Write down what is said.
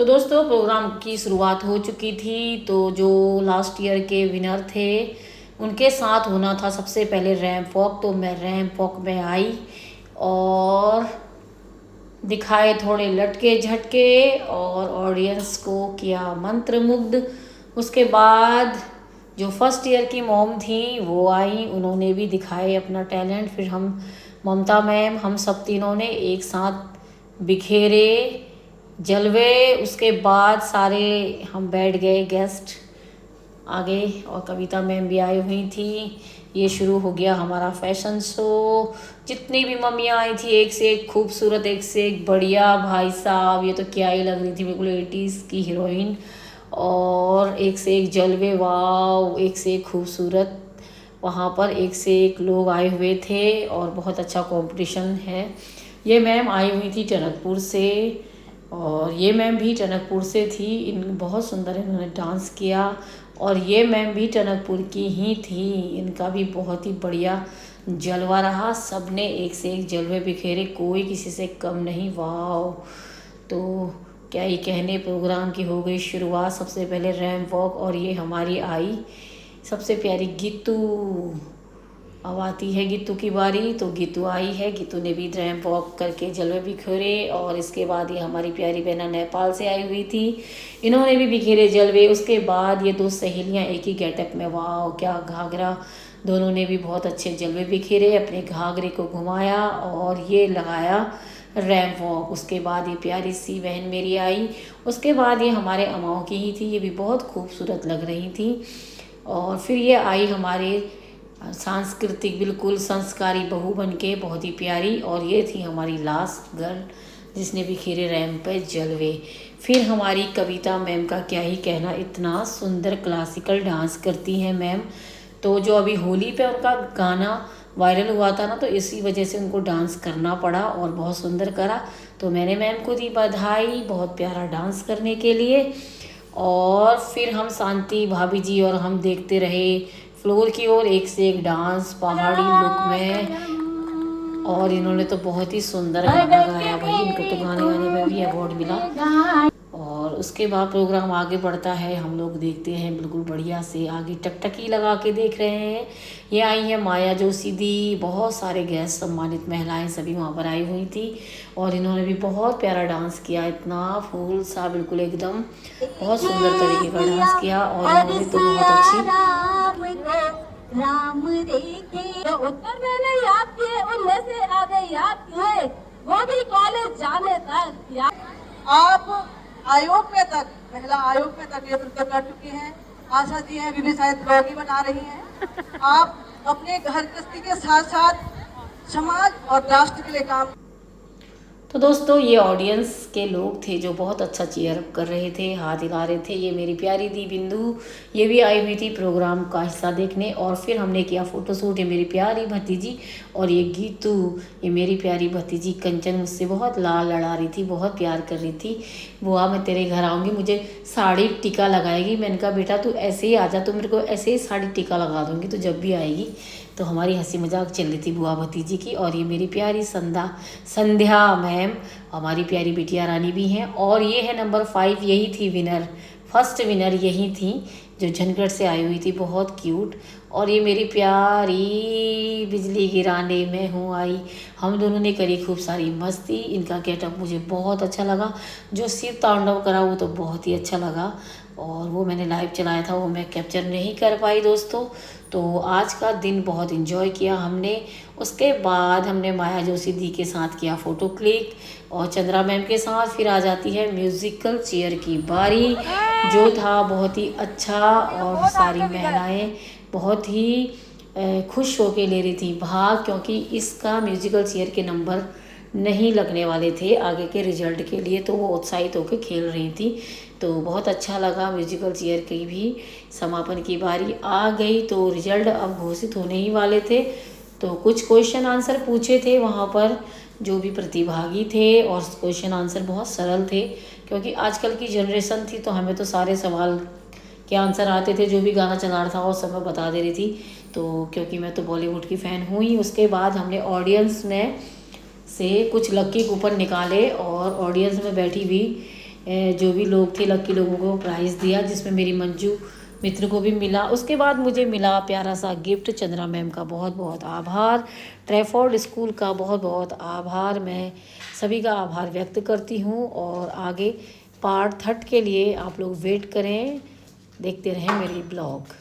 तो दोस्तों प्रोग्राम की शुरुआत हो चुकी थी। तो जो लास्ट ईयर के विनर थे उनके साथ होना था सबसे पहले रैंप वॉक। तो मैं रैंप वॉक में आई और दिखाए थोड़े लटके झटके और ऑडियंस को किया मंत्रमुग्ध। उसके बाद जो फर्स्ट ईयर की मॉम थी वो आई, उन्होंने भी दिखाए अपना टैलेंट। फिर हम ममता मैम, हम सब तीनों ने एक साथ बिखेरे जलवे। उसके बाद सारे हम बैठ गए गेस्ट आगे और कविता मैम भी आई हुई थी। ये शुरू हो गया हमारा फैशन शो। जितनी भी मम्मियाँ आई थी एक से एक खूबसूरत, एक से एक बढ़िया। भाई साहब ये तो क्या ही लग रही थी, बिल्कुल 80s की हीरोइन। और एक से एक जलवे, वाव, एक से एक खूबसूरत। वहाँ पर एक से एक लोग आए हुए थे और बहुत अच्छा कंपटीशन है। ये मैम आई हुई थी टनकपुर से और ये मैम भी टनकपुर से थी। इन बहुत सुंदर इन्होंने डांस किया और ये मैम भी टनकपुर की ही थी। इनका भी बहुत ही बढ़िया जलवा रहा। सब ने एक से एक जलवे बिखेरे, कोई किसी से कम नहीं। वाह, तो क्या ही कहने, प्रोग्राम की हो गई शुरुआत। सबसे पहले रैंप वॉक और ये हमारी आई सबसे प्यारी गीतू। अब आती है गीतू की बारी। तो गीतू आई है, गीतू ने भी रैंप वॉक करके जलवे बिखेरे। और इसके बाद ये हमारी प्यारी बहना नेपाल से आई हुई थी, इन्होंने भी बिखेरे जलवे। उसके बाद ये दो सहेलियां एक ही गेटअप में, वाह क्या घाघरा, दोनों ने भी बहुत अच्छे जलवे बिखेरे। अपने घाघरे को घुमाया और ये लगाया रैंप वॉक। उसके बाद ये प्यारी सी बहन मेरी आई। उसके बाद ये हमारे अमाओं की ही थी, ये भी बहुत खूबसूरत लग रही थी। और फिर ये आई हमारे सांस्कृतिक बिल्कुल संस्कारी बहू बन के, बहुत ही प्यारी। और ये थी हमारी लास्ट गर्ल जिसने बिखेरे रैंप पे जलवे। फिर हमारी कविता मैम का क्या ही कहना, इतना सुंदर क्लासिकल डांस करती हैं मैम। तो जो अभी होली पे उनका गाना वायरल हुआ था ना, तो इसी वजह से उनको डांस करना पड़ा और बहुत सुंदर करा। तो मैंने मैम को दी बधाई बहुत प्यारा डांस करने के लिए। और फिर हम शांति भाभी जी और हम देखते रहे फ्लोर की ओर, एक से एक डांस पहाड़ी लुक में। और इन्होंने तो बहुत ही सुंदर गाना गाया भाई, इनको तो गाने गाने में भी अवार्ड मिला। और उसके बाद प्रोग्राम आगे बढ़ता है, हम लोग देखते हैं बिल्कुल बढ़िया से आगे, टकटकी लगा के देख रहे हैं। ये आई है माया जोशी दी, बहुत सारे गेस्ट सम्मानित महिलाएं सभी वहाँ पर आई हुई थी। और इन्होंने भी बहुत प्यारा डांस किया, इतना फूल सा बिल्कुल एकदम बहुत सुंदर तरीके का डांस किया। और इन्होंने तो बहुत अच्छी राम देखे उत्तर मैंने याद किए, उनमें से आगे याद किए वो भी कॉलेज जाने तक। आप आयोग में तक, महिला आयोग में तक नेतृत्व कर चुकी हैं। आशा जी हैं, भी शायद ब्लॉग ही बना रही हैं। आप अपने घर गृहस्थी के साथ साथ समाज और राष्ट्र के लिए काम। तो दोस्तों ये ऑडियंस के लोग थे जो बहुत अच्छा चीयर अप कर रहे थे, हाथ हिला रहे थे। ये मेरी प्यारी दी बिंदु, ये भी आई हुई थी प्रोग्राम का हिस्सा देखने। और फिर हमने किया फ़ोटोशूट। ये मेरी प्यारी भतीजी और ये गीतू, ये मेरी प्यारी भतीजी कंचन मुझसे बहुत लाल लड़ा रही थी, बहुत प्यार कर रही थी। बुआ मैं तेरे घर आऊँगी, मुझे साड़ी टीका लगाएगी। मैंने कहा बेटा तू ऐसे ही आ जा, तो मेरे को ऐसे ही साड़ी टीका लगा दूँगी तो जब भी आएगी। तो हमारी हंसी मजाक चल रही थी बुआ भतीजी की। और ये मेरी प्यारी संध्या मैम, हमारी प्यारी बिटिया रानी भी हैं। और ये है नंबर 5, यही थी विनर, फर्स्ट विनर यही थी जो झनगढ़ से आई हुई थी, बहुत क्यूट। और ये मेरी प्यारी बिजली गिराने में हूँ आई, हम दोनों ने करी खूब सारी मस्ती। इनका गेटअप मुझे बहुत अच्छा लगा, जो शिव तांडव करा वो तो बहुत ही अच्छा लगा। और वो मैंने लाइव चलाया था, वो मैं कैप्चर नहीं कर पाई दोस्तों। तो आज का दिन बहुत इन्जॉय किया हमने। उसके बाद हमने माया जोशी दी के साथ किया फ़ोटो क्लिक और चंद्रा मैम के साथ। फिर आ जाती है म्यूज़िकल चेयर की बारी, जो था बहुत ही अच्छा। और सारी महिलाएं बहुत ही खुश होके ले रही थी भाग, क्योंकि इसका म्यूज़िकल चेयर के नंबर नहीं लगने वाले थे आगे के रिजल्ट के लिए, तो वो उत्साहित होकर खेल रही थी। तो बहुत अच्छा लगा। म्यूजिकल चेयर की भी समापन की बारी आ गई, तो रिजल्ट अब घोषित होने ही वाले थे। तो कुछ क्वेश्चन आंसर पूछे थे वहाँ पर जो भी प्रतिभागी थे, और क्वेश्चन आंसर बहुत सरल थे, क्योंकि आजकल की जनरेशन थी तो हमें तो सारे सवाल के आंसर आते थे, जो भी गाना चला रहा था वो सब मैं बता दे रही थी। तो क्योंकि मैं तो बॉलीवुड की फ़ैन हूँ ही। उसके बाद हमने ऑडियंस में से कुछ लक्की कूपन निकाले और ऑडियंस में बैठी हुई जो भी लोग थे लकी लोगों को प्राइज़ दिया, जिसमें मेरी मंजू मित्र को भी मिला। उसके बाद मुझे मिला प्यारा सा गिफ्ट। चंद्रा मैम का बहुत बहुत आभार, ट्रैफोर्ड स्कूल का बहुत बहुत आभार। मैं सभी का आभार व्यक्त करती हूँ। और आगे पार्ट 3 के लिए आप लोग वेट करें, देखते रहें मेरी ब्लॉग।